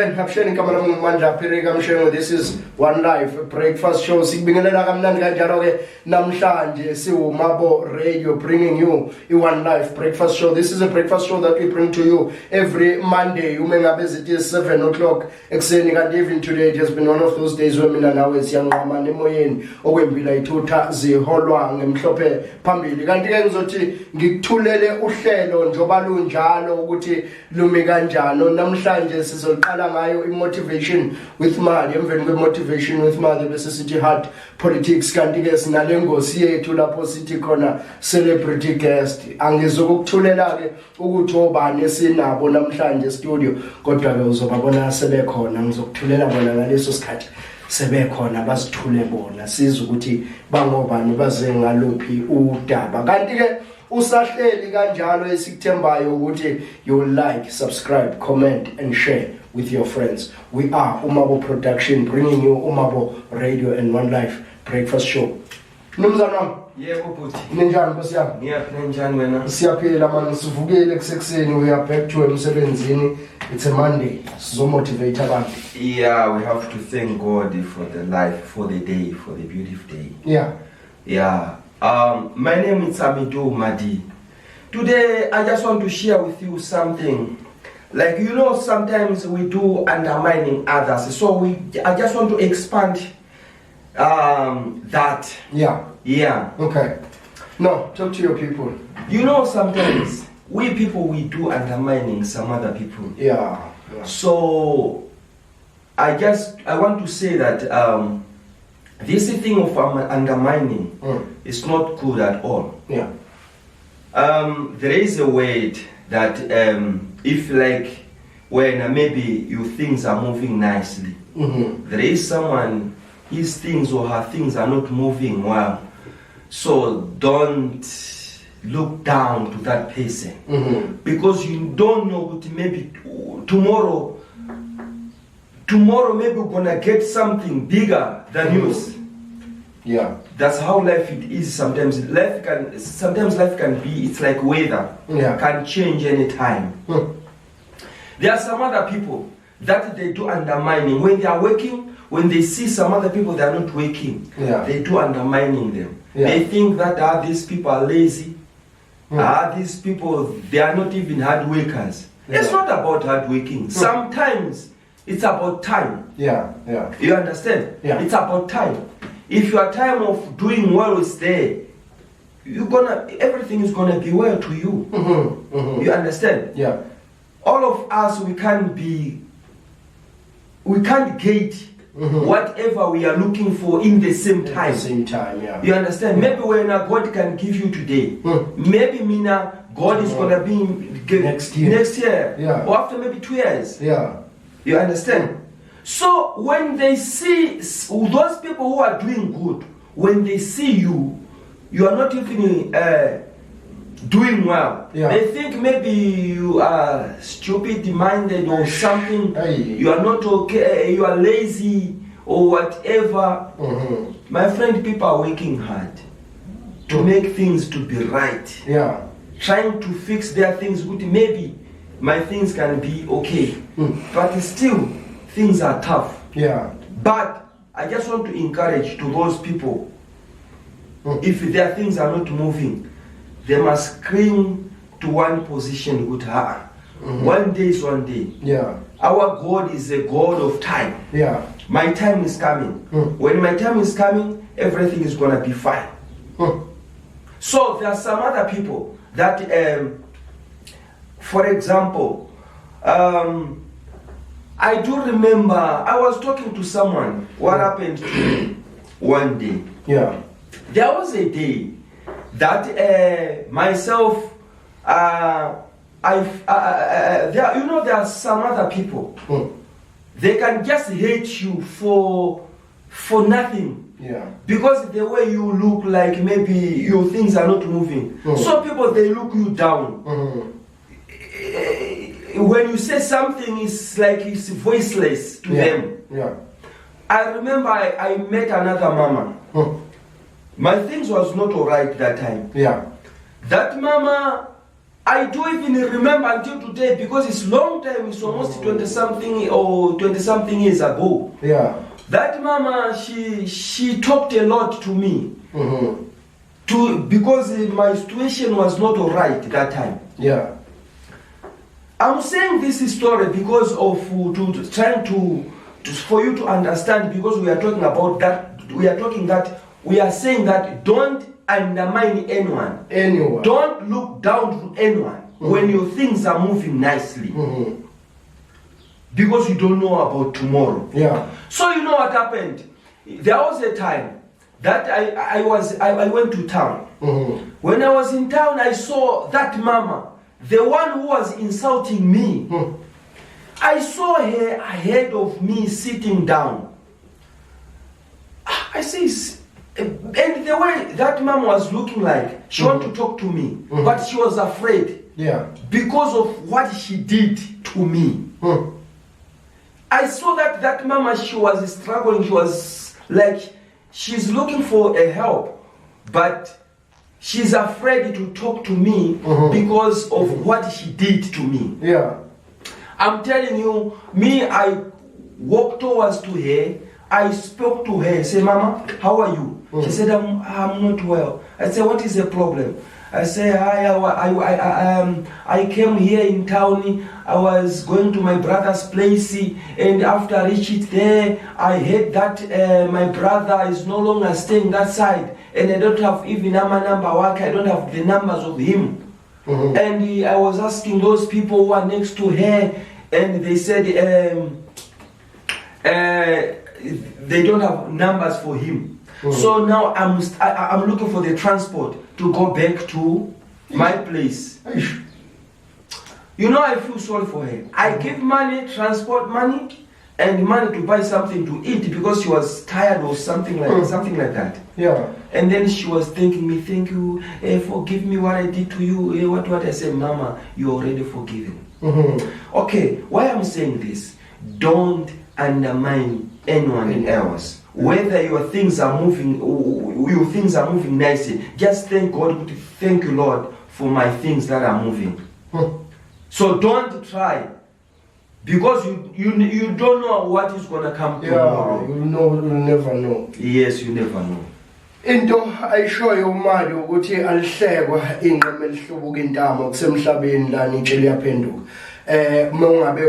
Molweni, Hapsheni kama namandla phireka mshengo. This is One Life, a breakfast show. Sikubingelela kamnandi kanjalo ke namhlanje siwumabo radio bringing you a One Life breakfast show. This is a breakfast show that we bring to you every Monday. Ume ngabe zithi 7 o'clock ekseni, kanti even today it has been one of those days where mina nawe siyanqama nemoyeni okwembila ithutha ziholwa ngemhlophe phambili. Kanti ke ngizothi ngikuthulele uhlelo njoba lunjalo ukuthi lumi kanjani. Namhlanje sizoqala ngayo i-motivation with mali. Emveni kwe-motivation with mali bese sithi hard politics, kanti ke sinale ngosi yethu lapho sithi khona celebrity guest. Angizokukuthulela ke ukuthi obani sinabo namhlanje studio, kodwa ke uzobabona sebekhona. Ngizokuthulela bona ngaleso sikhathi sebekhona, basithule bona siza ukuthi bangobani, baze ngaluphi udaba. Kanti ke usahleli kanjalo esikuthembayo ukuthi you like, subscribe, comment and share with your friends. We are Umabo Production bringing you Umabo Radio and One Life breakfast show. Mnumzana wami, yebo bhuti, ninjani Nkosi yami? ngiyaphila njani wena? Siyaphila man, sivukile kusekuseni, we are back to emsebenzini. It's a Monday. Sizomotivate abantu. Yeah, we have to thank God for the life, for the day, for the beautiful day. Yeah. My name is Amido Madi. Today I just want to share with you something. Like, you know, sometimes we do undermining others. So I just want to expand that. Yeah. Okay. No, talk to your people. You know, sometimes we people, we do undermining some other people. Yeah. So I want to say that this thing of undermining is not good at all. Yeah. There is a word that if like when maybe your things are moving nicely, there is someone, his things or her things are not moving well. So don't look down to that person because you don't know what maybe tomorrow maybe we're gonna get something bigger than yours. Yeah. That's how life it is. Sometimes life can be, it's like weather. Yeah. Can change anytime. There are some other people that they do undermining. When they are working, when they see some other people they are not working, they do undermining them. Yeah. They think that these people are lazy. These people, they are not even hard workers. It's not about hard working. Sometimes it's about time. Yeah. You understand? Yeah. It's about time. If your time of doing well is there, everything is gonna be well to you. You understand? Yeah. All of us, we can't get whatever we are looking for in the same time. At the same time, yeah. You understand? Maybe when God can give you today, maybe God is gonna be next year. Yeah. Or after maybe 2 years. Yeah. You understand? So when they see those people who are doing good, when they see you are not even doing well. Yeah. They think maybe you are stupid-minded or something. You are not okay. You are lazy or whatever. My friend, people are working hard to make things to be right. Yeah. Trying to fix their things. Maybe my things can be okay, but still things are tough. Yeah. But I just want to encourage to those people, if their things are not moving, they must cling to one position with her. One day is one day. Yeah. Our God is a God of time. Yeah. My time is coming. When my time is coming, everything is gonna be fine. So there are some other people that, for example, I do remember I was talking to someone. What happened to me one day? Yeah. There was a day that myself, there are some other people. They can just hate you for nothing. Yeah. Because the way you look, like maybe your things are not moving. So people, they look you down. When you say something, it's like it's voiceless to them. Yeah. I remember I met another mama. My things was not alright that time. Yeah. That mama, I do even remember until today, because it's long time, it's almost 20-something or 20-something years ago. Yeah. That mama, she talked a lot to me. Because my situation was not alright that time. Yeah. I'm saying this story because of trying for you to understand, because we are talking about that. We are saying that don't undermine anyone. Don't look down to anyone when your things are moving nicely. Because you don't know about tomorrow. Yeah. So you know what happened? There was a time that I went to town. When I was in town, I saw that mama, the one who was insulting me. I saw her ahead of me sitting down. I say, and the way that mom was looking like, she wanted to talk to me, but she was afraid. Yeah. Because of what she did to me. I saw that mama, she was struggling. She was like, she's looking for a help, but she's afraid to talk to me because of what she did to me. Yeah. I'm telling you, I walked towards to her. I spoke to her, say, Mama, how are you? She said, I'm not well. I said, what is the problem? I said, I came here in town. I was going to my brother's place, and after I reached there, I heard that my brother is no longer staying that side, and I don't have even a number work. I don't have the numbers of him. And I was asking those people who are next to her, and they said they don't have numbers for him. So now I'm looking for the transport to go back to my place. You know, I feel sorry for her. I give money, transport money, and money to buy something to eat because she was tired or something like that. Yeah. And then she was thanking me, thank you, forgive me what I did to you. What I said, Mama, you're already forgiven. Okay, why I'm saying this? Don't undermine anyone else. Whether your things are moving nicely, just thank God. Thank you, Lord, for my things that are moving. So don't try, because you don't know what is gonna come tomorrow. You never know. Yes, you never know. Into ayishoyo umali ukuthi alihlekwa ingqeme elihlubuka intamo kusemhlabeni la nitshe liyaphenduka. Mangabe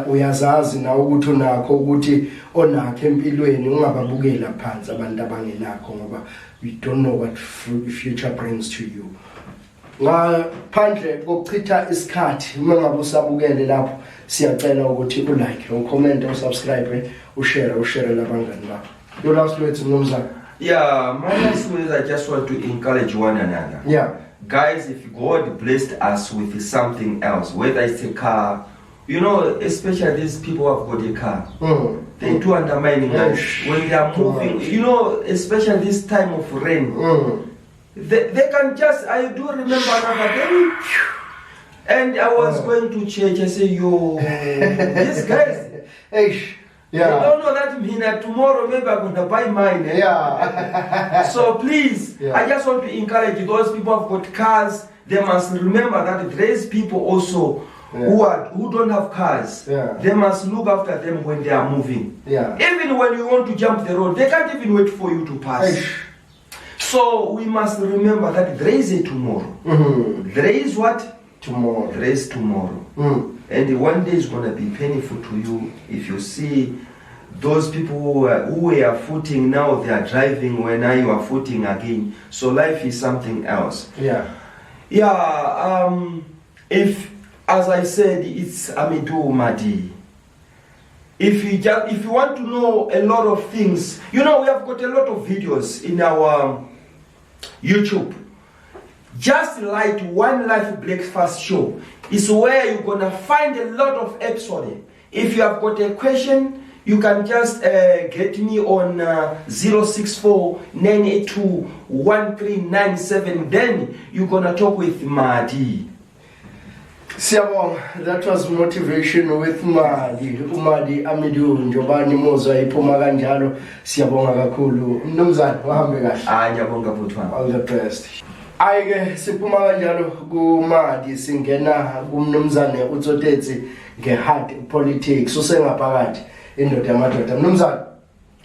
uyazazi na ukuthi unakho ukuthi onakho empilweni ungababukela phansi abantu abangenakho ngoba you don't know what future brings to you. Ngaphandle kokuchitha isikhathi mangabe usabukele lapho siyacela ukuthi ulike, ucomment, usubscribe, ushare labangani bakho. Your last words Mnumzana. Yeah, my last words, I just want to encourage one another. Yeah. Guys, if God blessed us with something else, whether it's a car, you know, especially these people who have got a car, they do undermining us when they are moving, you know, especially this time of rain. They can just, I do remember another day, and I was going to church, I say, yo, these guys, yeah. I don't know that mean that tomorrow maybe I'm going to buy mine. Yeah. So please, I just want to encourage those people who have got cars. They must remember that there is people also who don't have cars. They must look after them when they are moving. Even when you want to jump the road, they can't even wait for you to pass. So we must remember that there is a tomorrow. There is what? Tomorrow. There is tomorrow. And one day is going to be painful to you if you see those people who were footing, now they are driving when now you are footing again. So life is something else. If, as I said, it's Amidu Madi. If you want to know a lot of things, you know, we have got a lot of videos in our YouTube. Just like One Life Breakfast Show is where you're gonna find a lot of episodes. If you have got a question, you can just get me on 064-982-1397. Then you're gonna talk with Madi. Siyabonga, that was motivation with Madi. Umadi Amidu njobani mozwa iphuma kanjalo. Siyabonga kakhulu. Mnumzane wahambe kahle. Ngiyabonga futhi. All the best. Ayike siphuma kanjalo kumadi singena kumnumzane uTsotetsi ngehard politics usengaphakathi indoda yamadoda. Mnumzane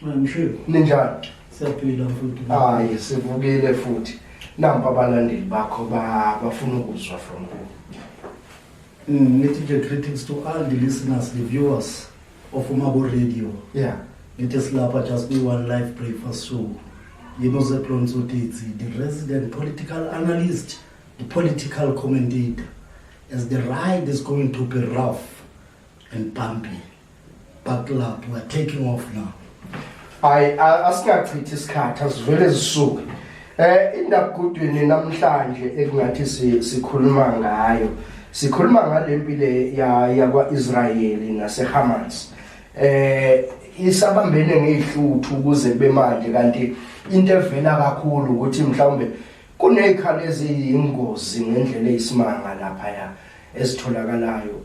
Mshiwe ninjani? siyaphila futhi. Hayi sivukile futhi. Nampa abalandeli bakho bafuna ukuzwa from you. Greetings to all the listeners, the viewers of Umabo Radio. Yeah. It is Lapa Just Be One Live Breakfast Show. You know the resident political analyst, the political commentator. As the ride is going to be rough and bumpy. Buckle up, we are taking off now. Asingachithi isikhathi asivele sisuke. Indabugudwini namhlanje ekungathi sikhuluma ngayo. Sikhuluma ngalempile yakwa-Israyeli naseHamas. Isabambene ngehluthu ukuze kube manje kanti into evela kakhulu ukuthi mhlawumbe kunezikhalo eziyingozi ngendlela eyisimanga lapha ya esitholakalayo.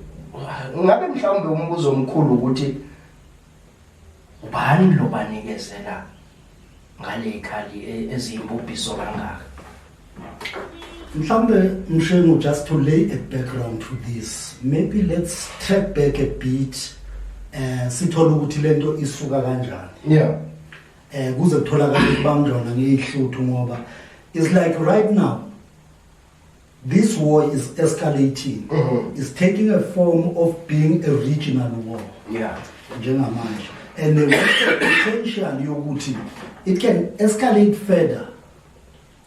Ngabe mhlawumbe umbuzo omkhulu ukuthi ubani lo banikezela ngale ikhali eziyimbubhiso kangaka? Mshengu, just to lay a background to this, maybe let's track back a bit. Sithola ukuthi lento isuka kanjani. Yeah. Kuze kutholakala ukubambana ngehluthu ngoba it's like right now this war is escalating. It's taking a form of being a regional war. Yeah. Njengamanje. And the potential yokuthi it can escalate further.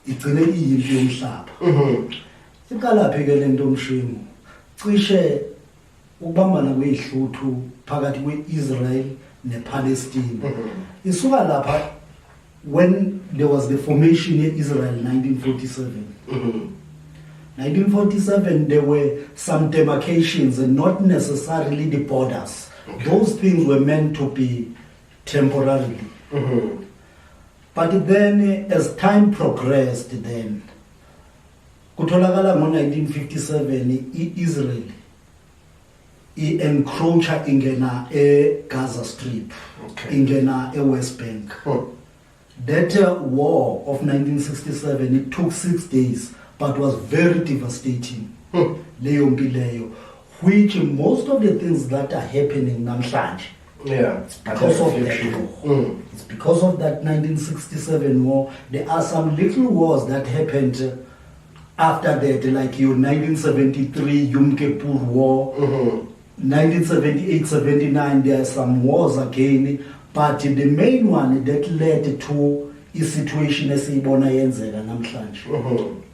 Igcine iyimpi yomhlaba. Iqalaphi ke lento Mshengu. Cishe ukubambana kwehluthu phakathi kweIsrael nePalestine. Isuka lapha when there was the formation of Israel in 1947. 1947 there were some demarcations and not necessarily the borders. Those things were meant to be temporarily. But then as time progressed, then kutholakala ngo-1957 Israel encroacher ingena Gaza Strip, ingena West Bank. That war of 1967, it took 6 days, but was very devastating. Which most of the things that are happening namhlanje, it's because of that war. It's because of that 1967 war. There are some little wars that happened after that, like your 1973 Yom Kippur War, 1978-79. There are some wars again, but the main one that led to a situation as ibona yenzeka namhlanje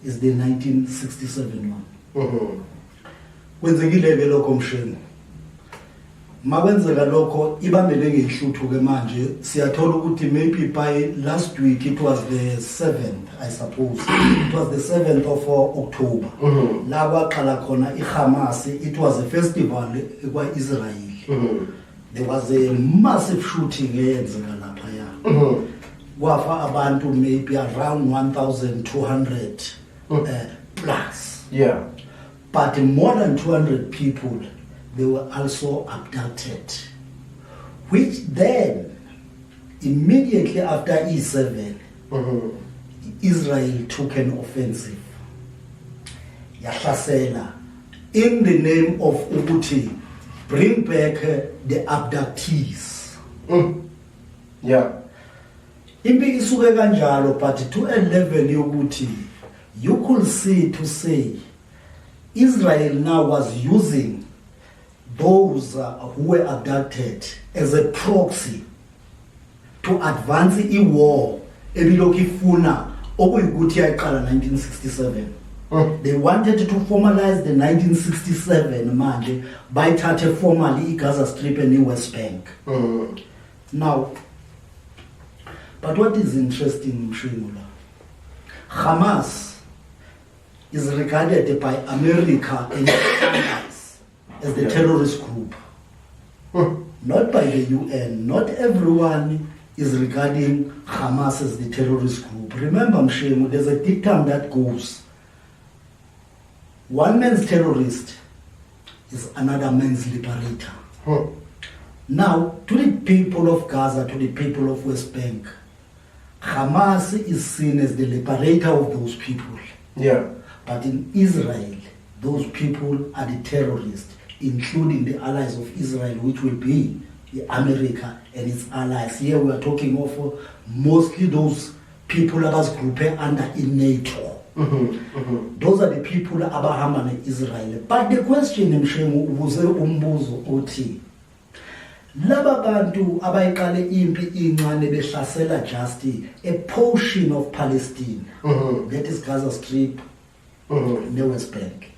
is the 1967 one. Kwenzekile ke lokho Mshengu. Makwenzeka lokho ibambele ngehluthu ke manje siyathola ukuthi maybe by last week it was the 7th, I suppose. It was the 7th of October. La kwaqala khona iHamas, it was a festival kwa-Israel. There was a massive shooting eyenzeka lapha ya. Kwafa abantu maybe around 1,200 plus. Yeah. But more than 200 people, they were also abducted. Which then, immediately after E7, Israel took an offensive. Yahlasela, in the name of Ubuti, bring back the abductees. Yeah. Impi isuke kanjalo, but to a level yokuthi, you could see to say, Israel now was using those who were abducted as a proxy to advance a war ebilokhu ifuna okuyikuthi yayiqala 1967. They wanted to formalize the 1967 manje bayithathe formally iGaza Strip and iWest Bank. Now, but what is interesting, Mshengu, Hamas is regarded by America and allies as the terrorist group. Not by the UN. Not everyone is regarding Hamas as the terrorist group. Remember, Mshengu, there's a dictum that goes, one man's terrorist is another man's liberator. Now, to the people of Gaza, to the people of West Bank, Hamas is seen as the liberator of those people. Yeah. But in Israel, those people are the terrorists, including the allies of Israel, which will be America and its allies. Here we are talking of mostly those people abazigroupe under in NATO. Those are the people abahamba ne-Israel. But the question Mshengu ubuze umbuzo uthi laba bantu abayiqale impi incane behlasela just a portion of Palestine, that is Gaza Strip, ne West Bank.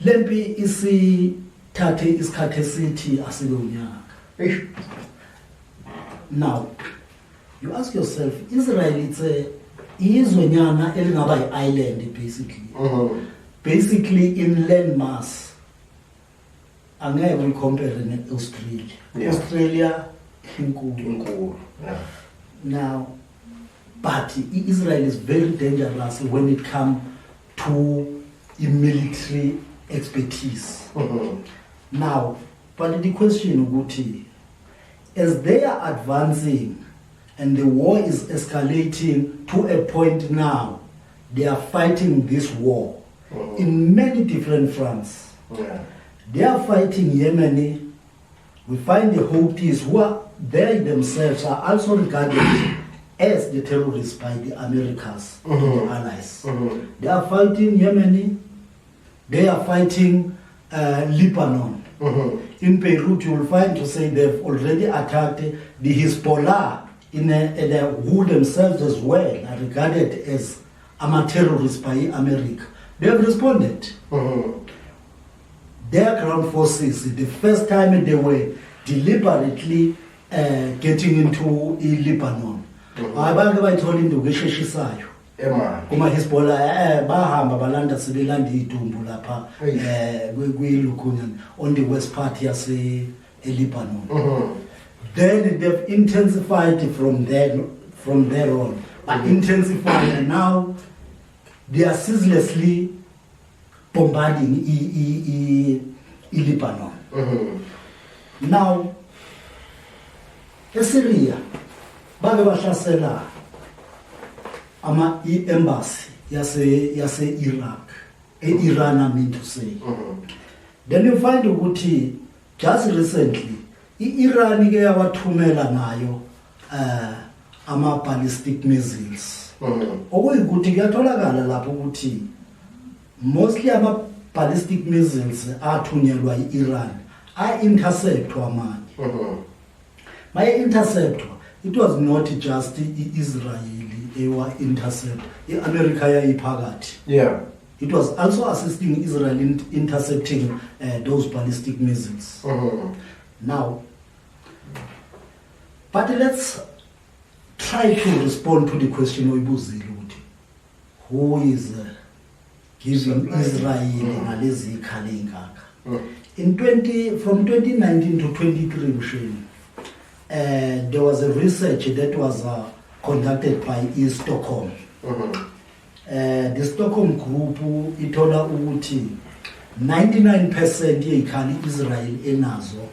Lempi isithathe isikhathi esithi asilonyaka. Now you ask yourself, Israel it's a izwenyana elingaba island basically. Basically in land mass angeke uyicompare ne-Australia. Yeah. Australia inkulu. Yeah. Now, but Israel is very dangerous when it comes to military expertise. Now, but the question Uguti, as they are advancing and the war is escalating to a point now, they are fighting this war in many different fronts. Yeah. They are fighting Yemen. We find the Houthis who are they themselves are also regarded as the terrorists by the Americas, the allies. They are fighting Yemen. They are fighting Lebanon. In Beirut, you will find to say they've already attacked the Hezbollah who themselves as well are regarded as terrorists by America. They have responded. Their ground forces, the first time they were deliberately getting into Lebanon. Abantu bayithola induku esheshisayo. Kuma Hezbollah bahamba balanda sebelanda idumbu lapha kwiLukunyana on the west part yase Lebanon. Then they've intensified from there on. But intensified, and now they are ceaselessly bombarding Lebanon. Now, Syria, babe bahlasela embassy yase Iraq, Iran I mean to say. Then you find ukuthi just recently Iran ke yawathumela nayo ballistic missiles. Okuyikuthi kuyatholakala lapho ukuthi mostly ballistic missiles athunyelwa Iran interceptwa manje. My interceptwa, it was not just Israeli were intercept. America yayiphakathi. Yeah. It was also assisting Israel in intercepting those ballistic missiles. Now, but let's try to respond to the question Oibuzile, who is giving Israel ngalezi ikhali ngaka. From 2019 to 23, there was a research that was conducted by Stockholm. The Stockholm group itola ukuthi 99% yeyikhali Israel enazo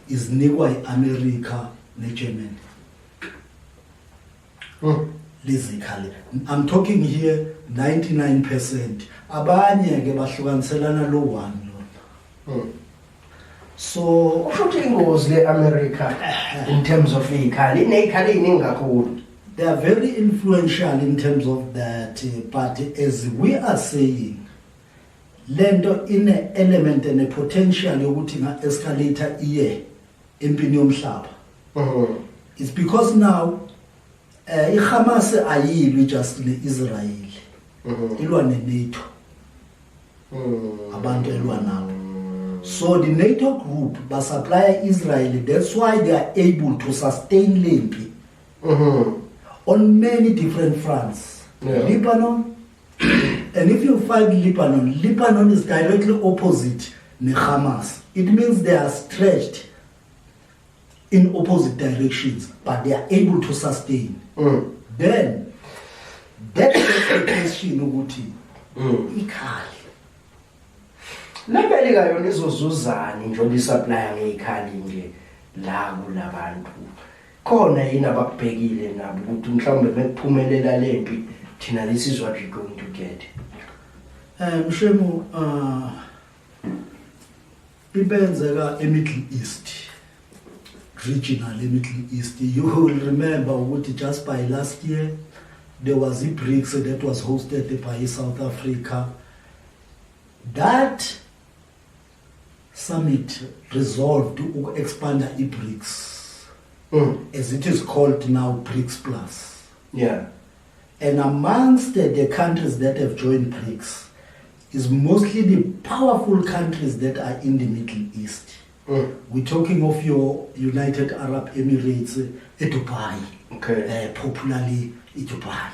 izinikwa iAmerica neGermany. Lezikhali. I'm talking here 99%. Abanye ke bahlukaniselana lo one lo. So Ushuthi ingozi leAmerica in terms of ikhali inekhali iningi kakhulu. They are very influential in terms of that, but as we are saying, lento in an element and a potential yokuthi escalator iye empini yomhlaba. It's because now iHamas ayilwi just neIsrael. Ilwa neNATO. Abantu elwa nabo. So the NATO group supply Israel. That's why they are able to sustain lempi. On many different fronts. Yeah. Lebanon, and if you find Lebanon is directly opposite Hamas. It means they are stretched in opposite directions, but they are able to sustain. Then, that is the question ukuthi ikhali. Lamelika yona izozuzani njengoba isupply ngekhali nje la kulabantu. Khona yini ababhekile nabo ukuthi mhlawumbe bekuphumelela lempi Tina, this is what we're going to get. Mshemu, ibenzeka eMiddle East, regional eMiddle East. You will remember ukuthi just by last year there was a BRICS that was hosted by South Africa. That summit resolved to expand the BRICS, as it is called now, BRICS Plus. Yeah. And amongst the countries that have joined BRICS is mostly the powerful countries that are in the Middle East. We're talking of your United Arab Emirates, Dubai, Okay. Popularly Dubai,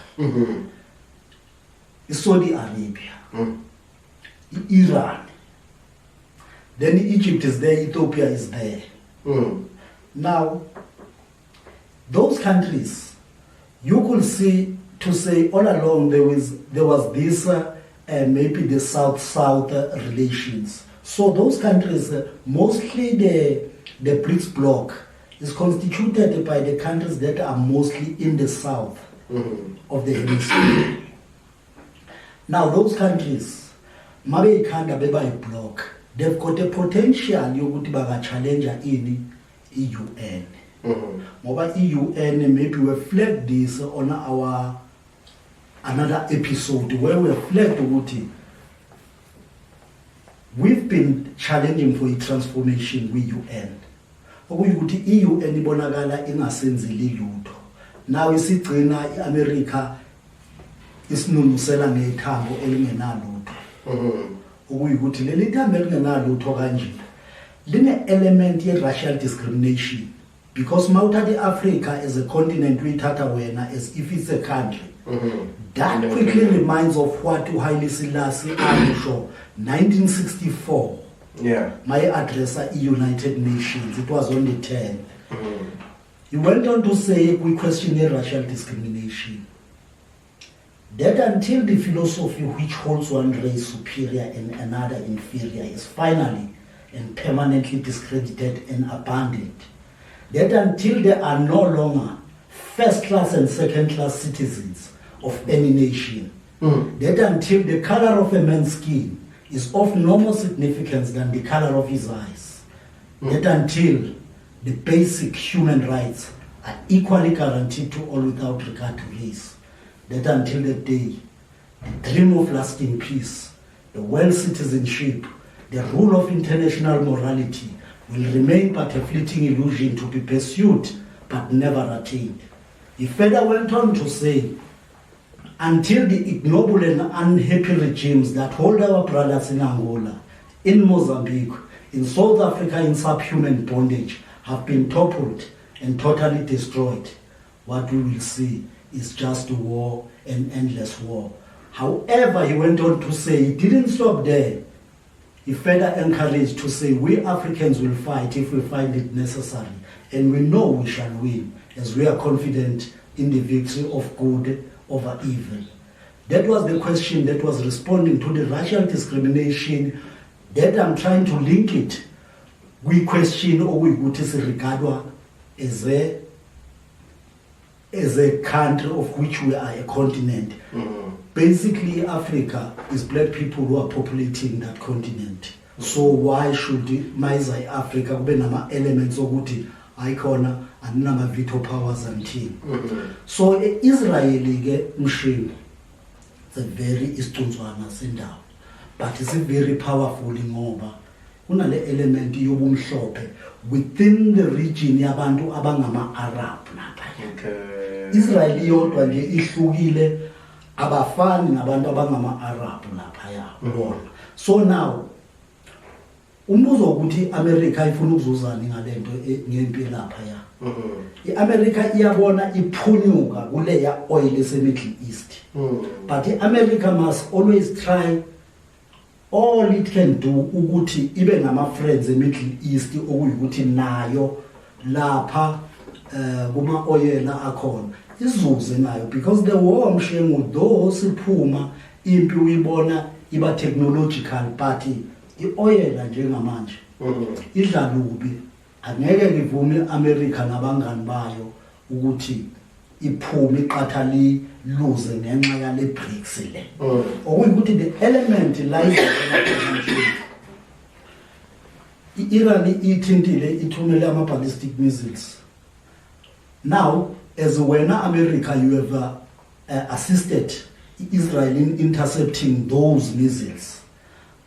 Saudi Arabia, Iran. Then Egypt is there, Ethiopia is there. Now, those countries, you could see to say all along there was this maybe the South-South relations. So those countries, mostly the BRICS bloc is constituted by the countries that are mostly in the south of the hemisphere. Now those countries, maybe can't be by bloc. They've got a potential you would be a challenger in UN. Mobile UN, maybe we reflect this on our another episode where we reflect what we've been challenging for a transformation with UN. Ukuthi iUN ibonakala ingasenzeli lutho. Now isigcina iAmerica isinunusela ngekhambo elingenalutho. Ukuthi leli thambo elingenalutho kanje line element ye racial discrimination, because mawuthatha iAfrica as a continent uyithatha wena as if it's a country. That quickly reminds of what Haile Selassie Show 1964. Yeah. My address at United Nations. It was on the 10th. He went on to say we question racial discrimination. That until the philosophy which holds one race superior and another inferior is finally and permanently discredited and abandoned. That until there are no longer first-class and second-class citizens of any nation. That until the color of a man's skin is of no more significance than the color of his eyes. That until the basic human rights are equally guaranteed to all without regard to race. That until the day, the dream of lasting peace, the world citizenship, the rule of international morality will remain but a fleeting illusion to be pursued but never attained. He further went on to say, until the ignoble and unhappy regimes that hold our brothers in Angola, in Mozambique, in South Africa in subhuman bondage have been toppled and totally destroyed, what we will see is just war and endless war. However, he went on to say he didn't stop there. He further encouraged to say we Africans will fight if we find it necessary, and we know we shall win, as we are confident in the victory of good over evil. That was the question that was responding to the racial discrimination that I'm trying to link it. We question or we would regard as a country of which we are a continent. Basically, Africa is black people who are populating that continent. So why should Maizai Africa be nama elements of ukuthi icona and nama veto powers and team? So Israeli machine, it's a very istunzwana sendawo, but it's a very powerful ngoba kunale element yobumhlophe within the region yabantu abangama Arab lapha. Israel yodwa nje ihlukile abafani nabantu abangama Arab lapha ya. So now umbuzo ukuthi America ifuna ukuzuzana ngalento ngempi lapha ya. iAmerica iyabona iphunyuka kule ya oil eseMiddle East. But iAmerica must always try all it can do ukuthi ibe ngama friends eMiddle East okuyukuthi nayo lapha kuma oil akhona izuze nayo, because the war mshengu though siphuma impi uyibona iba technological but ioil njengamanje idla lubi. Angeke ngivume America nabangani bayo ukuthi iphume iqathali luze ngenxa yale BRICS le okuyikuthi the element lies Iran ithintile ithumele ama-ballistic missiles. Now, as wena America, you have assisted Israel in intercepting those missiles.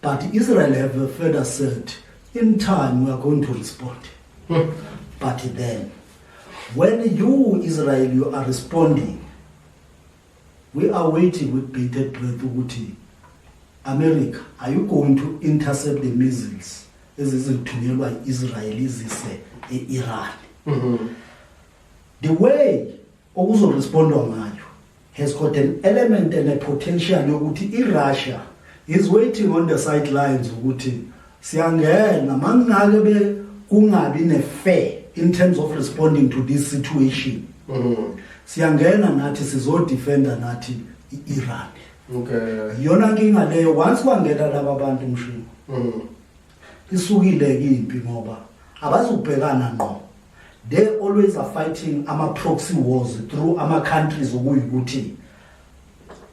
But Israel have further said, in time we are going to respond. But then, when you, Israel, you are responding, we are waiting with bated breath. America, are you going to intercept the missiles? This is by Israelis Iran. The way also respond on has got an element and a potential. Russia is waiting on the sidelines. Fair in terms of responding to this situation. Siyangena nathi sizodefenda nathi Iran. Okay. Yona nkinga leyo once kwangena laba bantu mshini. Isukile kimpi ngoba abazubhekana ngqo. They always are fighting ama-proxy wars through ama-countries okuyikuthi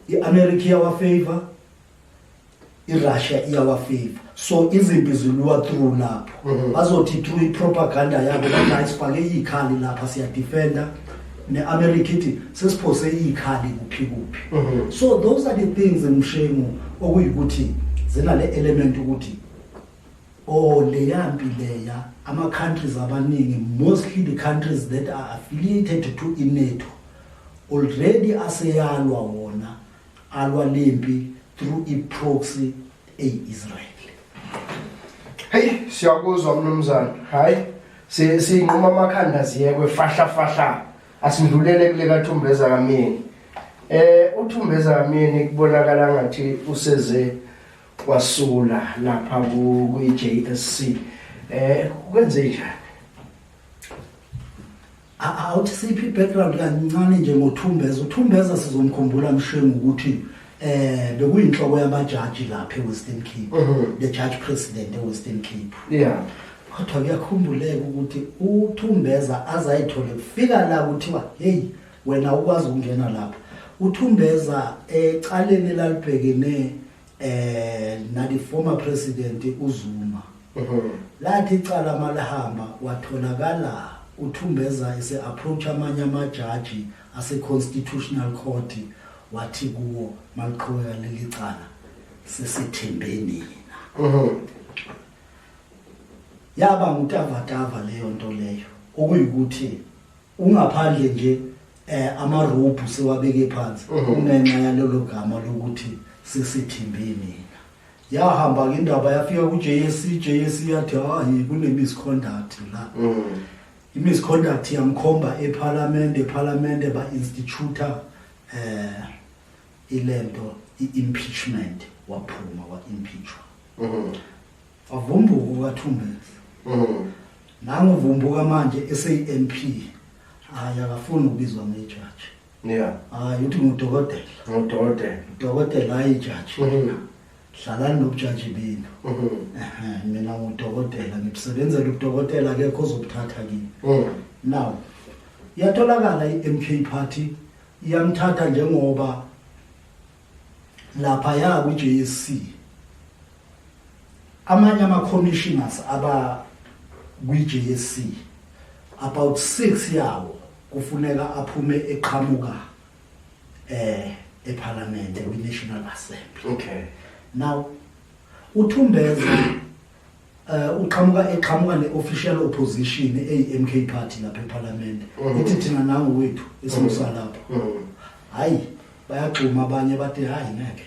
i-America iyawa favor, i-Russia iyawa favor. So izimpi zilwa through lapho. Bazothi through i-propaganda yabo bathi sifake ikhali lapha siyadefenda. Ne-America ithi sesiphose ikhali kuphi kuphi. So those are the things emshengu okuyikuthi zinale element ukuthi leyampi leya ama-countries abaningi, mostly the countries that are affiliated to NATO, already aseyalwa wona alwa lempi through i-proxy Israel. Hey, siyakuzwa mnumzane. Hayi, sinquma amakhanda ziyekwe fahla. Asindlulele kule kaThumbeza kaMini. uThumbeza kaMini kubonakala ngathi useze wasula lapha ku-JSC. Kwenze njani? Awuthi siphi background kancane nje ngoThumbeza. uThumbeza sizomkhumbula mshengu ukuthi bekuyinhloko yamajaji lapha eWestern Cape, the judge president eWestern Cape. Yeah. Kodwa kuyakhumbuleka ukuthi uThumbeza azayithole kufika la kuthiwa hey wena ukwazi ukungena lapha. uThumbeza ecaleni lalibhekene na the former president uZuma. Lathi icala malahamba watholakala uThumbeza ese-approach amanye amajaji ase-constitutional court wathi kuwo maliqhubeka leli cala sesithembeni yina. Yaba ngutavatava leyo nto leyo okuyikuthi ungaphandle nje amarobhu sewabeke phansi ungenxa yalelo gama lokuthi sesithembeni. Yahamba ke indaba yafika ku-JSC yathi hayi kune-misconduct la. I-misconduct yamkhomba eParliament ba-instituta ilento i-impeachment waphuma wa-impeachwa. Wavumbuka uThumbeza. Nanguvumbuka manje ese-MP akafuni ukubizwa ngejaji. Yeah. Uthi ngudokotela. Udokotela hayi ijaji. Hlalani nobujaji benu. Mina ngudokotela ngibusebenzela udokotela akekho ozobuthatha kimi. Now iyatholakala i-MK party iyamthatha njengoba lapha ya ku-JSC amanye ama-commissioners aba kwi-JSC about 6 yawo kufuneka aphume eqhamuka eParliament kwi-National Assembly. Okay. Now uThumbeza eqhamuka ne-official opposition eyi-MK party lapha eParliament. Ithi thina nangu wethu esimusa lapha. Hayi bayagxuma abanye bathi hayi ngeke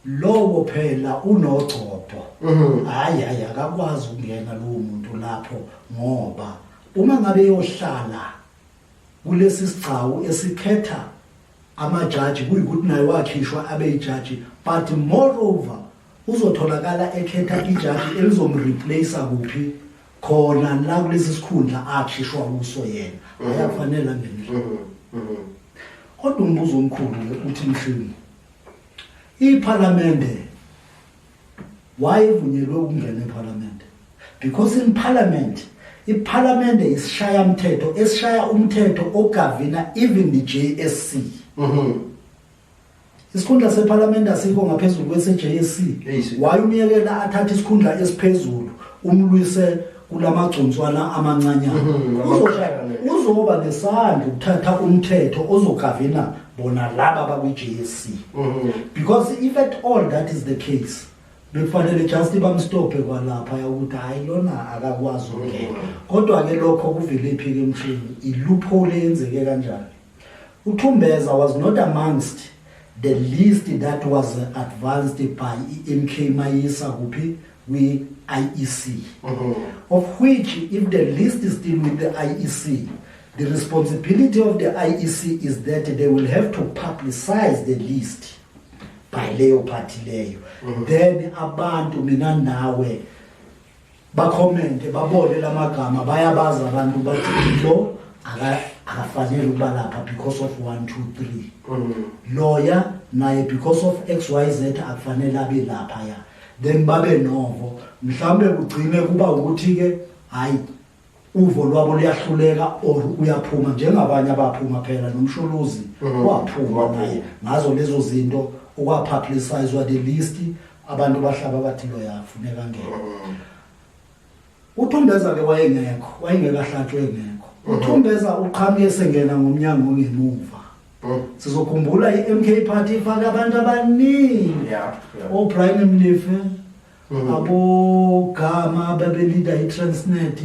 lowo phela unogcopho. Hayi akakwazi ukungena lowo muntu lapho ngoba uma ngabe yohlala kulesi sigcawu esikhetha amajaji kuyikuthi naye wakhishwa abe ijaji, but moreover uzotholakala ekhetha ijaji elizomreplace kuphi khona la kulesi sikhundla akhishwa kuso yena. Ayafanele ngene. Kodwa umbuzo omkhulu uthi mhlawumbe iParliament why ivunyelwe ukungena eParliament? Because in Parliament iParliament isishaya umthetho esishaya umthetho ogavina even the JSC. Isikhundla seParliament asikho ngaphezulu kwese-JSC. Wayumyekela athatha isikhundla esiphezulu umlwise kulamagconswana amancanyana. Uzoba nesandla ukuthatha umthetho ozogavina bona laba bakwi-JSC. Because if at all that is the case, bekufanele just bamstophe kwalapha ukuthi hayi lona akakwazi ukungena. Kodwa ke lokho kuvele phi ke emshini iloophole yenzeke kanjani. Uthumbeza was not amongst the list that was advanced by MK Mayisa kuphi we IEC, of which if the list is still with the IEC, the responsibility of the IEC is that they will have to publicize the list by leyo party leyo. Then abantu mina nawe ba comment babone lamagama bayabaza abantu bathi lo akafanele ukuba lapha because of 1 2 3. Lawyer naye because of XYZ akufanele abe lapha ya. Then babe novo mhlambe ugcine kuba ukuthi ke hayi uvo lwabo liyahluleka or uyaphuma njengabanye abaphuma phela nomshuluzi waphuma naye ngazo lezo zinto okwapublicizewa the list abantu bahlaba bathi lo yafuneka ngeke. Uthumbeza ke wayengekahlatshwe ngekho. Uthumbeza uqhamuke sengena ngomnyango ngemuva. Sizokhumbula iMK party ifaka abantu abaningi. O'Brien Mlife, abo Gama babelida iTransnet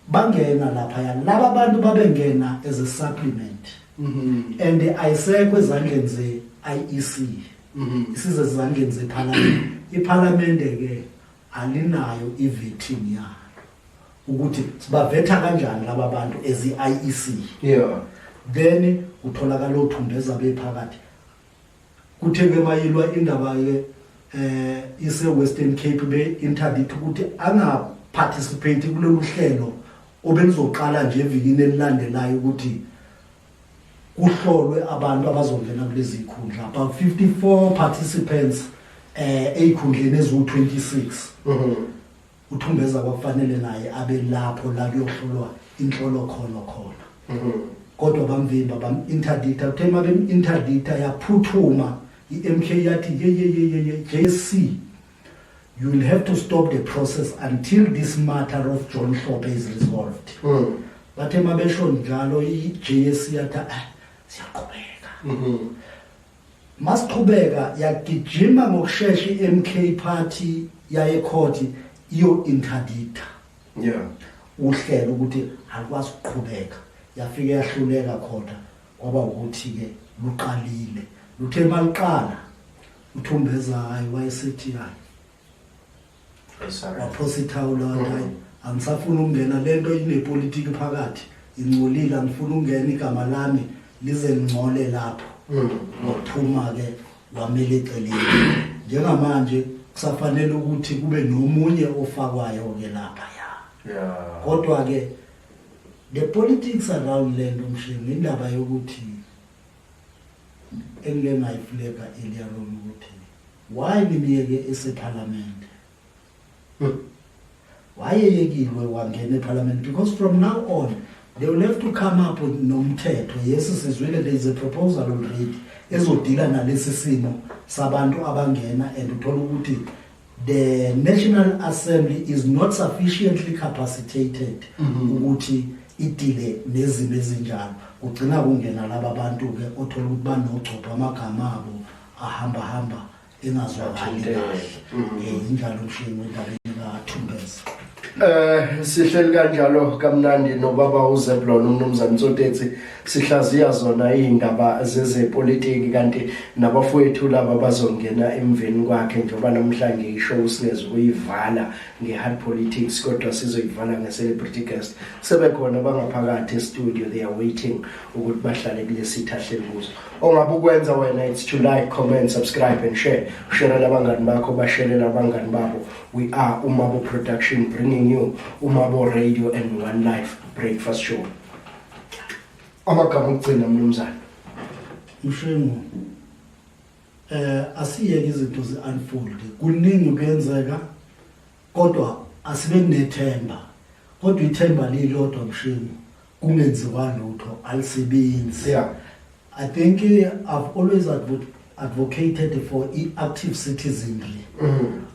bangena lapha ya. Laba abantu babengena as a supplement. And ayisekwe ezandleni ze IEC. Isize ezandleni ze Parliament. iParliament ke alinayo ivetting ya. Ukuthi sibavetha kanjani laba bantu as iIEC. Then utholakala Uthumbeza bephakathi. Kutheke mayilwa indaba ke ise Western Cape be interdict ukuthi anga participate kulolu hlelo obelizoqala nje evikini elilandelayo ukuthi kuhlolwe abantu abazongena kulezi ikhundla. About 54 participants eikhundleni ezu26. Uthumbeza kwafanele naye abe lapho la kuyohlolwa inhlolo khona. Kodwa bamvimba bam-interdicta uthema bem-interdicta yaphuthuma iMK yathi ye JSC, you will have to stop the process until this matter of John Hlophe is resolved. Bathema besho njalo iJSC yathi siyaqhubeka. Masiqhubeka yagijima ngokusheshsha iMK party yaye court iyo interdicta. Uhlelo ukuthi akwazi ukuqhubeka. Yafika yahluleka khona kwaba ukuthi ke luqalile luthe maliqala Uthumbeza hayi wayesethi hayi waphositha ulonda angisafuna ukungena lento inepolitiki phakathi ingcolile angifuna ukungena igama lami lize ngcole lapho ngokuphuma ke wamele eceleni njengamanje kusafanele ukuthi kube nomunye ofakwayo ke lapha ya kodwa ke the politics around lento mshini indaba yokuthi engengayifleka earlier on ukuthi why nimiyeke eseParliament why yekilwe wangena eParliament because from now on they will have to come up with nomthetho. Yes, sizwele there is a proposal already ezodila nalesi simo sabantu abangena and uthola ukuthi the National Assembly is not sufficiently capacitated ukuthi idile nezimo ezinjalo ugcina kungena laba bantu ke othola ukuthi banogcopha amagama abo ahamba engazwakali kahle injalo mshini indaba kaThumbeza. Sihleli kanjalo kamnandi nobaba uZebulon umnumzane Mtsotetsi sihlaziya zona indaba zezepolitiki kanti nabafowethu laba bazongena emveni kwakhe njengoba namhlanje ishow singeze kuyivala ngehard politics kodwa sizoyivala nge-celebrity guest sebekhona bangaphakathi e-studio they are waiting ukuthi bahlale kule sithahle kuzo ongabe ukwenza wena it's to like comment subscribe and share nabangani bakho bashare nabangani babo. We are Umabo Production bringing you Umabo Radio and One Life Breakfast Show. Amagama ukugcina mnumzane. Mshemo asiyeke izinto ze-unfold kuningi kuyenzeka kodwa asibe nethemba kodwa ithemba lilodwa mshini kungenziwa lutho alisebenzi. Yeah. I think I've always advocated for active citizenry.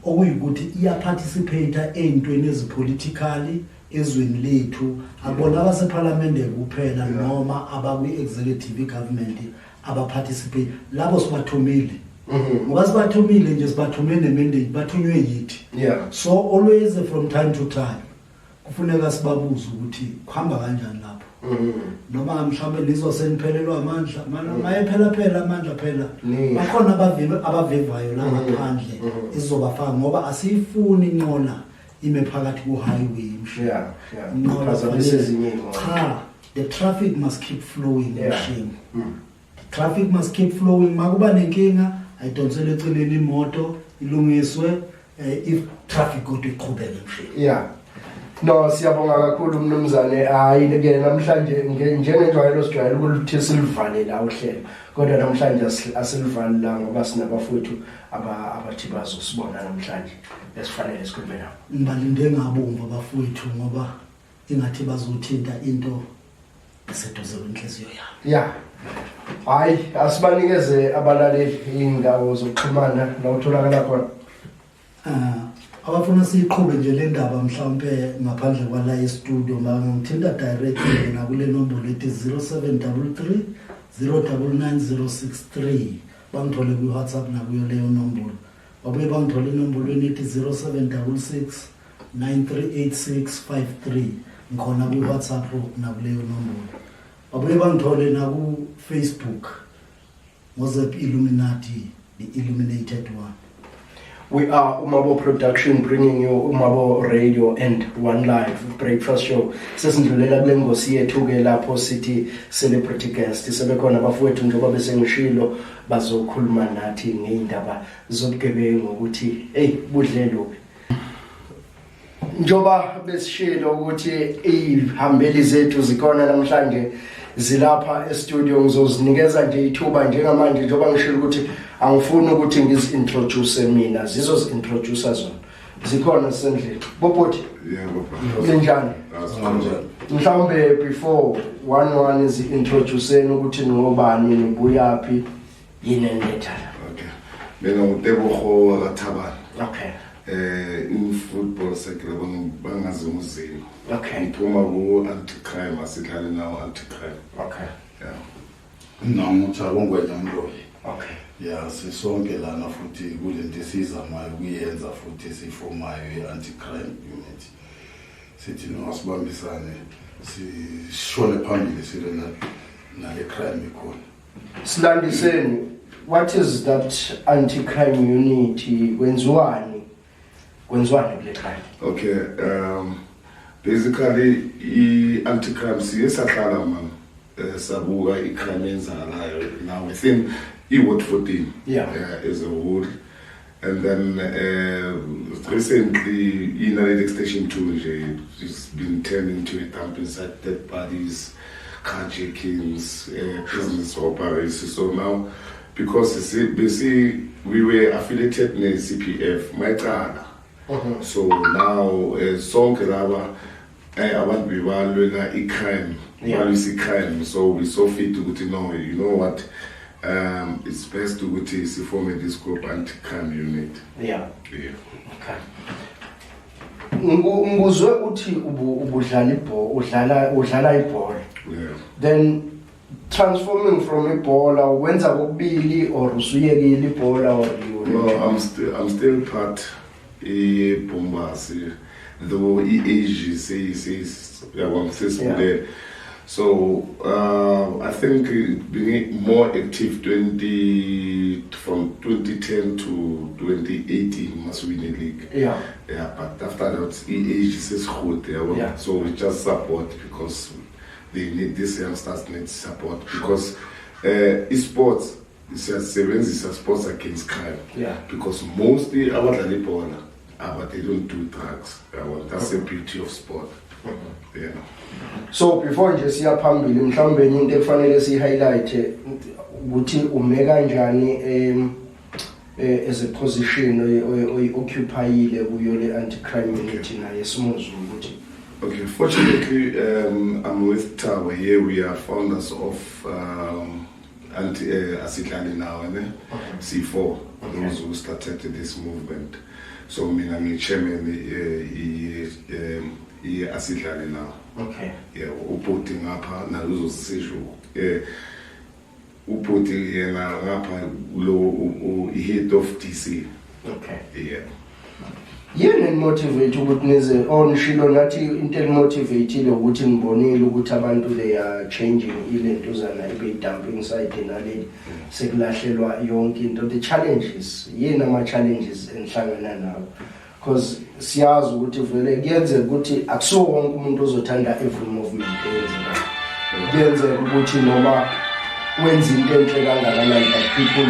Okuyukuthi iyaparticipate ey'ntweni ezipolitically ezweni lethu, abona abaseparlamente kuphela noma abakwi-executive government abaparticipate, labo sibathumile. Ngoba sibathumile nje sibathumele nemandate bathunywe yithi. Yeah. So always from time to time kufuneka sibabuze ukuthi kuhamba kanjani lapho. Noma mhlawumbe lizoseniphelelwa amandla, mayephela amandla phela. Bakhona abavivayo la ngaphandle izobafaka ngoba asifuni inqola ime phakathi ku-highway mshini. Cha, the traffic must keep flowing mshini. Traffic must keep flowing. Makuba nenkinga ayidonsele eceleni imoto ilungiswe if traffic kodwa iqhubeke mshini. Yeah. No, siyabonga kakhulu mnumzane. Hayi ke namhlanje njengenjwayelo sijwayele ukuthi silivale la uhlelo. Kodwa namhlanje asilivali la ngoba sinabafowethu abathi bazosibona namhlanje. Esifanele sikhulume nabo. Ngibalinde ngabomva abafowethu ngoba ingathi bazothinta into eseduze kwenhliziyo yami. Yeah. Hayi asibanikeze abalaleli indawo zokuxhumana la utholakala khona. Abafuna siqhube nje le ndaba mhlawumbe ngaphandle kwala e-studio ngithinta directly na kule nombolo ethi 0733 099063 bangithole ku WhatsApp na kuyo leyo nombolo. Babuye bangithole inombolweni ethi 0766 938653 ngikhona ku WhatsApp na kuleyo nombolo. Babuye bangithole na ku Facebook Mozep Illuminati, the Illuminated One. We are Umabo Production bringing you Umabo Radio and One Life Breakfast Show. Sesindlulela kule ngosi yethu ke lapho sithi celebrity guest sebekhona abafowethu njengoba bese ngishilo bazokhuluma nathi ngeindaba zobugebengu ukuthi budlelo. Njoba besishilo ukuthi ihambeli zethu zikhona namhlanje zilapha e-studio ngizozinikeza nje ithuba njengamanje njengoba ngishilo ukuthi angifuni ukuthi ngizintroduce mina zizozintroduce zona zikhona sendlini boboti njani mhlawumbe before one is introducing ukuthi ngobani nibuyaphi yini enethala. Okay, mina ngutebogo Rathabana. Okay. In football circle bangazi umzini. Okay. Ngiphuma ku anti-crime asidlali nawo anti-crime. Okay. Yeah. Ngicabanga njalo. Okay. Yeah, sisonke lana futhi kulento esizamayo kuyenza futhi sifomayo i-anti-crime unit. Sithi nosibambisane sishone phambili sile nale crime ikhona. Silandiseni, what is that anti-crime unit? Kwenziwani kule crime? Okay, basically i-anti-crime siyesahlala man sabuka i-crime enzakalayo now within Ward 14 as a whole, and then recently in Analytic Station 2 it's been turned into a dumping site, dead bodies, carjackings, business operations. So now, because basically we were affiliated in CPF, so now sonke laba abantu bebalwela i-crime, crime, so we saw fit to go to know, you know what, it's best to go to form this group anti-crime unit. Yeah. Okay. Nguzwe uthi ubudlala ibhola. Yeah. Then transforming from ibhola wenza kokubili or usuyekile ibhola or you? No, I'm still part Bombasi, though age says there. So I think being more active from 2010 to 2018 must win the league. Yeah. Yeah, but after that age says good. Yeah. So we just support because they need these youngsters need support because esports is a sports against crime. Yeah. Because mostly our volleyball, but they don't do drugs. That's the beauty of sport. Yeah. So before nje siya phambili mhlawumbe into efanele si highlight ukuthi ume kanjani as a position occupyile kuyo le anti crime unit naye simuzulu ukuthi Okay, fortunately, I'm with Nawe here. We are founders of asidlali nawe, C4, those who started this movement. So I'm chairman asidlali nawe. Okay. Yeah, uputting ngapha nalezo sisho uputting yena ngapha lo head of DC. Okay. Yeah. Yini motivate ukuthi nize onshilo nathi into motivated ukuthi ngibonile ukuthi abantu they are changing ilento zana ibe dumping site naleli sekulahlelwa yonke into. The challenges yini ama challenges enhlangana nawo, because siyazi ukuthi vele kuyenzeka ukuthi akuso wonke umuntu ozothanda every movement eyenzeka. Kuyenzeka ukuthi noma wenza into enhle kangakanani but people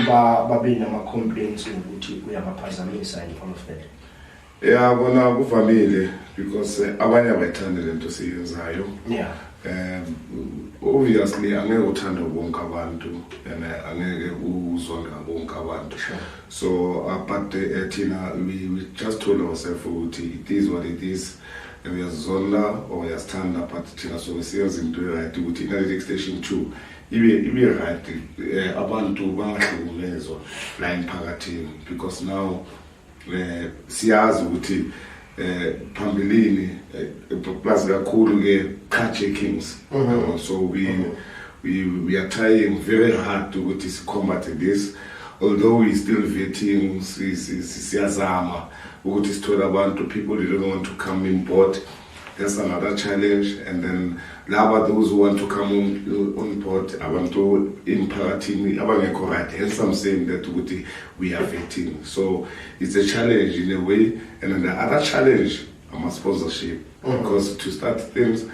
babe nama complaints ukuthi uyabaphazamisa and all of that. Yeah, bona kuvamile because abanye abayithanda lento siyenzayo. Yeah. Obviously angeke uthande bonke abantu and angeke uzonde bonke abantu. So but thina we just told ourselves ukuthi it is what it is. Uyazonda or uyasithanda but thina so siyenza into right ukuthi in station 2 ibe right abantu bangahlukumezwa la emphakathini, because now siyazi ukuthi phambilini plus kakhulu ke carjackings. So we are trying very hard to combat this, although we still vetting siyazama ukuthi sithola abantu people who don't want to come in board. That's another challenge. And then laba those who want to come on board abantu emphakathini abangekho right, hence I'm saying that we are vetting. So it's a challenge in a way. And then the other challenge is sponsorship, because to start things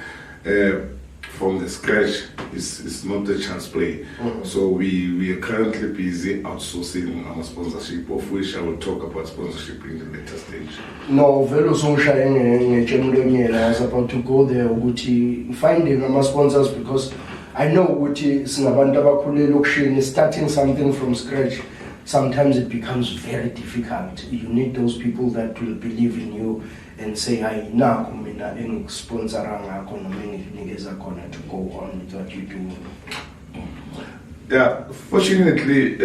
from the scratch is not a child's play. So we are currently busy outsourcing our sponsorship, of which I will talk about sponsorship in the later stage. No, velo sonshaya ngechemlonyela. I was about to go there ukuthi finding ama sponsors, because I know ukuthi singabantu abakhulele okushini, starting something from scratch sometimes it becomes very difficult. You need those people that will believe in you and say, "Hayi nakho mina engisponsora ngakho noma enginikeza khona to go on with what you do." Yeah, fortunately,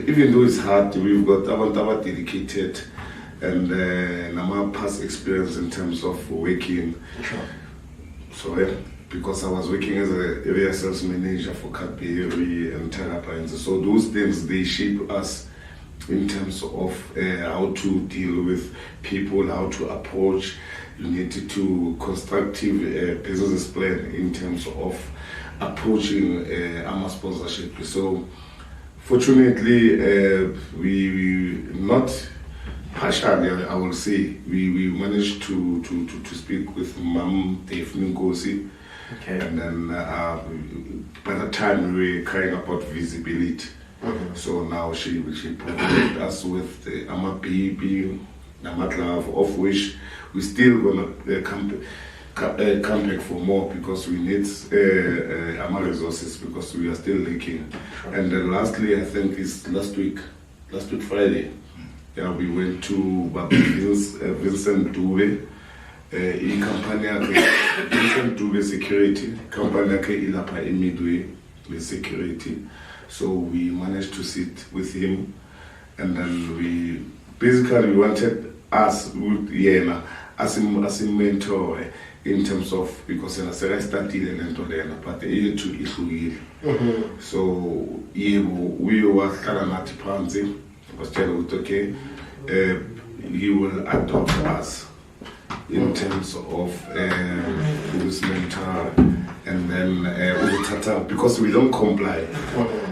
even though it's hard, we've got abantu dedicated and nama past experience in terms of working. Sure. So because I was working as a area sales manager for Cadbury and Terrapines, so those things they shape us in terms of how to deal with people, how to approach. You need to constructive business plan in terms of approaching our sponsorship. So fortunately, we not partially, I will say, we managed to speak with Mam Dave Ngozi. Okay. And then by the time we were crying about visibility. So now she provided us with the Amabibi, Namatlove, of which we still gonna come back for more, because we need our resources, because we are still leaking. And then lastly, I think is last week Friday, yeah, we went to Vincent Dube, Vincent Dube Security, company ilapha Midway with security. So we managed to sit with him, and then we wanted us with Yena as a mentor in terms of, because I started and but to so we were Karanati Panzi was telling okay, he will adopt us in terms of who's mentor. And then Uzotata, because we don't comply.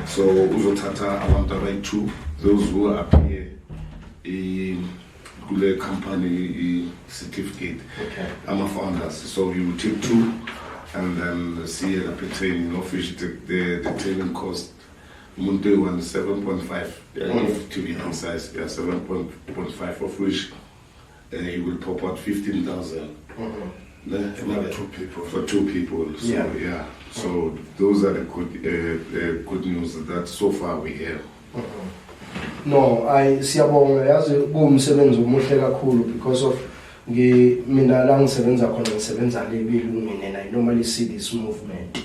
So Uzotata, I want to write two, those who appear in the company certificate. Okay. I'm a founder, so you will take two and then see the training, of which the training cost Monday one 7.5, to be precise, 7.5, of which you will pop out 15,000. For two people. So yeah. So those are the good news that so far we have. No, siyabonga, yazi kuwumsebenzi omuhle kakhulu, because of mina la ngisebenza khona ngisebenza lebelungini and I normally see this movement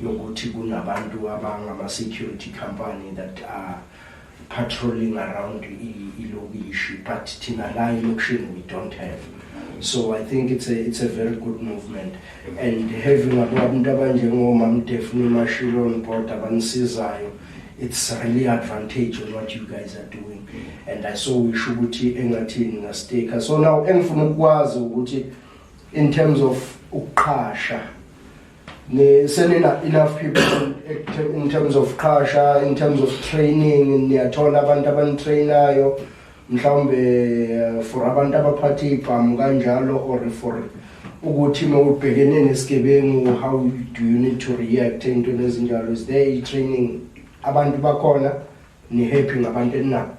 yokuthi kunabantu abangama security company that are patrolling around ilokishi, but thina la election we don't have. So I think it's a very good movement, and having abantu abanjengomama Daphne Mashilo on board abanisizayo, it's really advantage on what you guys are doing, and I saw we should engathini ngastake. So now engifuna ukwazi ukuthi in terms of uqhasha enough people in terms of qhasha, in terms of training, niyathola abantu abantrainayo mhlawumbe for abantu abaphathe ibhamu kanjalo, or for ukuthi mawubhekene nesigebengu, how do you need to react into lezinjalo? Is there training abantu bakhona ni happy ngabantu enabo?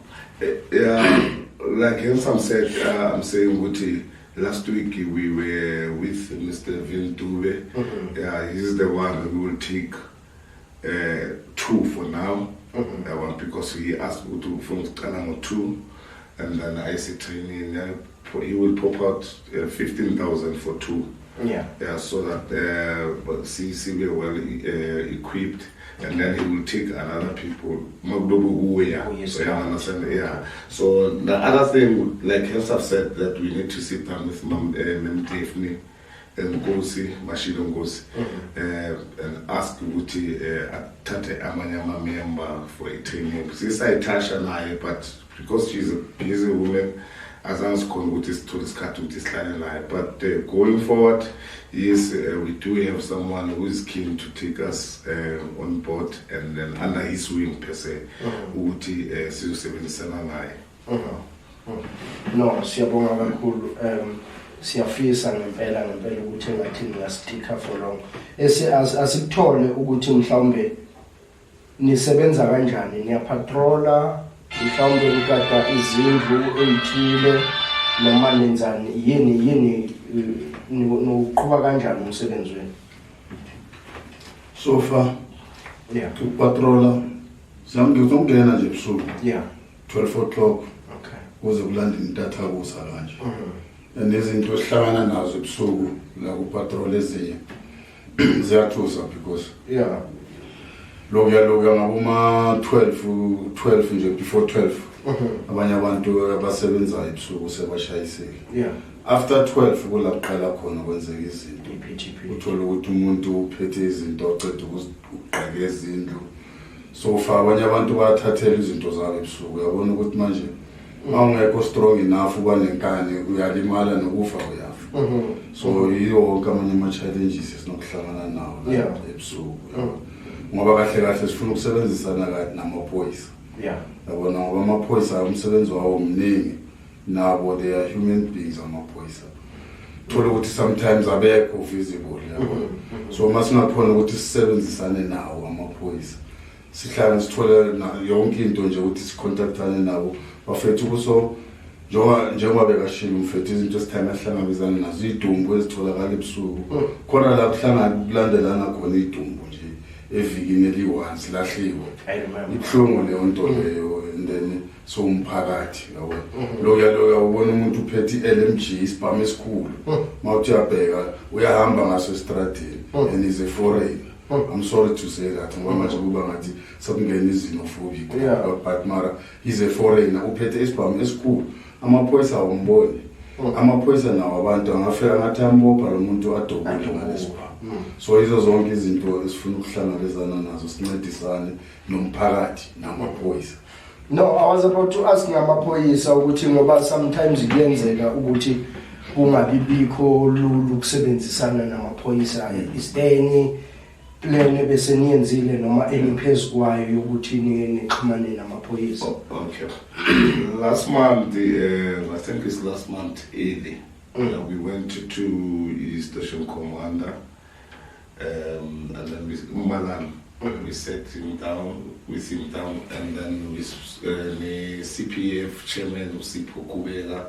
Yeah, like Hensam said, I'm saying Guti, last week we were with Mr. Vildube. Yeah, he's the one who will take 2 for now. Because he asked me to from Kanamo 2, and then I said training. He will pop out 15,000 for 2. Yeah, so that CC will well equipped, and then he will take another people. So yeah, understand? Yeah. So the other thing, like Hensaf said, that we need to sit down with Mem Daphne and Ngosi, Mashilo Ngosi, and ask Guti Tate Amanyama member for a training. Since I touch an eye, but because she's a busy woman, as I was calling with this to discuss with this line, but going forward, yes, we do have someone who is keen to take us on board, and then under his wing per se, ukuthi sizosebenzisana naye. No, siyabonga kakhulu. Siyafisa ngempela ukuthi ngathi ngastika for long. Asikuthole ukuthi mhlawumbe nisebenza kanjani, niyapatrola mhlawumbe ukata izindlu ezithile noma nenzani, yini noqhubeka kanjani umsebenzi wenu? So far, yeah, to patrola ngizongena nje ebusuku, yeah, 12 o'clock, okay, kuze kulanda intatha kusa kanje. Nezinto esihlangana nazo ebusuku la ku patrol ezinye ziyathusa, because yeah, lokuyalokuya ngaboma 12 nje, before 12 abanye abantu abasebenzayo ebusuku sebashayisile. Yeah, after 12 kulaqala khona kwenzeka izinto, uthola ukuthi umuntu uphethe izinto oceda ukuqhaka izindlu. So far abanye abantu bayathathela izinto zabo ebusuku, uyabona ukuthi manje mawungekho strong enough uba nenkani uyalimala nokufa uyafa. So yiyo kamanye ama-challenges esinokuhlangana nawo ebusuku, ngoba kahle kahle sifuna ukusebenzisana kahle namaphoyisa. Yeah, yabona ngoba amaphoyisa umsebenzi wawo mningi, nabo they are human beings amaphoyisa. Thola ukuthi sometimes abekho visible, yabona. So masingakhona ukuthi sisebenzisane nawo amaphoyisa, sihlala sithole yonke into nje ukuthi sicontactane nabo bafethu kuso njengoba bekashilo umfethu izinto esithanda ahlangabezana nazo, idumbu ezitholakala ebusuku khona la kuhlangana kulandelana khona idumbu nje evikini eli-1 silahliwe. Ibuhlungu leyo nto leyo, and then so umphakathi yabona lokuyalokuya ubona umuntu uphethe i-LMG isibhamu esikhulu, mawuthi uyabheka uyahamba ngaso estradini, and is a foreigner. I'm sorry to say that, ngoba manje kuba ngathi sekungena xenophobic, but mara he's a foreigner uphethe isibhamu esikhulu. Amaphoyisa awumboni, amaphoyisa nawo abantu angafika ngathi ambopha lo muntu adobule ngalesibhamu. So izo zonke izinto esifuna ukuhlangabezana nazo, sincedisane nomphakathi namaphoyisa. No, I was about to ask ngamaphoyisa ukuthi ngoba sometimes kuyenzeka ukuthi kungabibikho lulu ukusebenzisana namaphoyisa. Is there any plan bese niyenzile noma eniphezu kwayo yokuthi nixhumane namaphoyisa? Okay. Last month, I think it's last month early, we went to the station commander, and then with Umalan, we sat him down, and then with the CPF chairman of Sipho Kubela,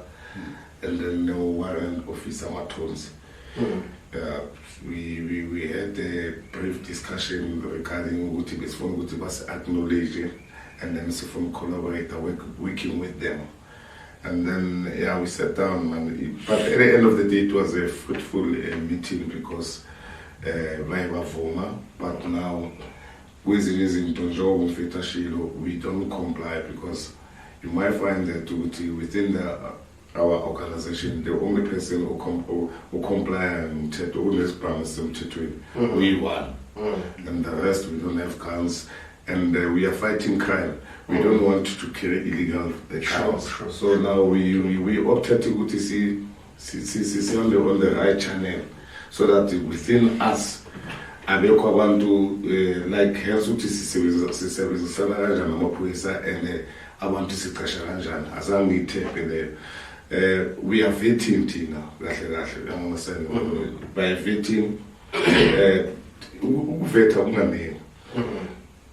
and then the warrant officer Matons. We had a brief discussion regarding what was acknowledged, and then from collaborator working with them. And then, yeah, we sat down, man. But at the end of the day, it was a fruitful meeting because but now, we don't comply because you might find that within our organization, the only person who comply and who promise them to we won. And the rest, we don't have guns. And we are fighting crime. We don't want to carry illegal guns. Sure. So now we opted to see on the right channel, so that within us, abekho abantu like health uthi sisebenzisana kanjani namaphoyisa and abantu siqasha kanjani azange ngithephe le we are vetting thina kahle understand by vetting ukuveta kunganingi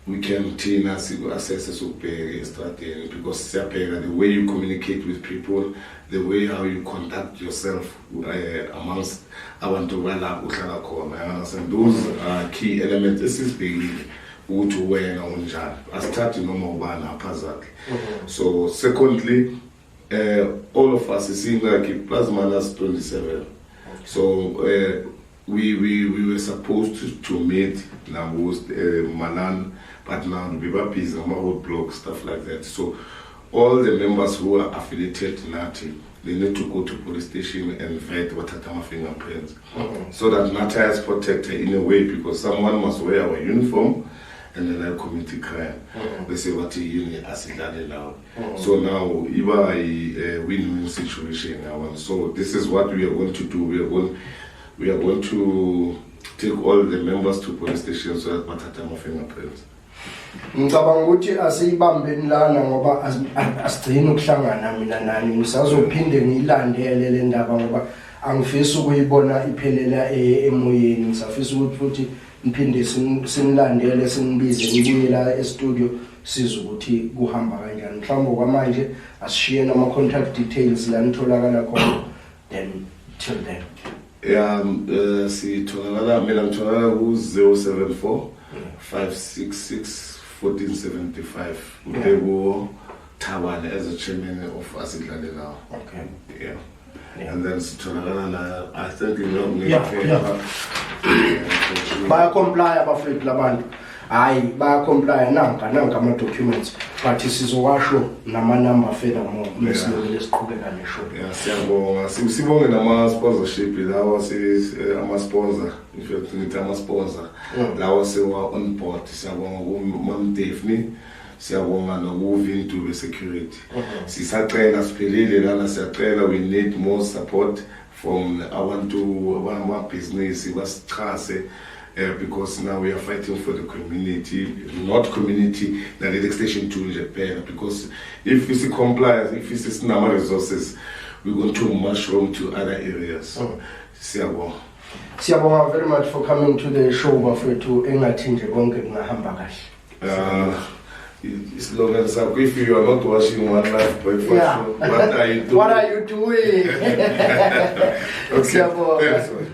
we can thina assess ukubheka strategy because siyabheka the way you communicate with people, the way how you conduct yourself amongst abantu balapho uhlala khona. Understand? Those are key elements esizibhekile ukuthi wena unjani asithathi noma ubani aphazakhe. So secondly, all of us is seeing like plus minus 27. So we were supposed to meet Nambos, Manan, but now we were busy on my roadblock, stuff like that. So all the members who are affiliated to NATI, they need to go to police station and vet Watatama fingerprints. So that NATI is protected in a way, because someone must wear our uniform and then I commit crime. They say what union asidlali now. So now a win-win situation now. So this is what we are going to do. We are going to take all the members to police station so that Watatama fingerprints. Ngicabanga ukuthi asiyibambeni lana ngoba asigcina ukuhlangana mina nani ngisazophinde ngilandele le ndaba ngoba angifisi ukuyibona iphelela emoyeni. Ngisafisa ukuthi futhi niphinde sinilandele sinibize nibuye la e-studio siza ukuthi kuhamba kanjani. Mhlawumbe kwamanje asishiye nama contact details la nitholakala khona, then till then. Yeah, sitholakala mina ngitholakala ku 074 566 1475. Utebo Tabane as a chairman of asidlali now. Okay. Yeah. And then sitholakala I think you know baya comply abafethu labantu. Hayi baya comply nanka ama documents, but sizowasho nama number furthermore mesilokele siqhubeka nesho. Yeah, siyabonga nama sponsorship lawa ama sponsor, if you need ama sponsor lawa sewa on board. Siyabonga ku Daphne, siyabonga nokuVintu security. Sisacela siphelile lana, siyacela we need more support from our business basichase. Because now we are fighting for the community, not community, the radio station to Japan. Because if we see compliance, if we see number resources, we're going to mushroom to other areas. Siyabonga very much for coming to the show bafethu engathinje konke kungahamba kahle. It's long as if you are not watching One Life Breakfast show, what are you doing? What are you doing? Okay.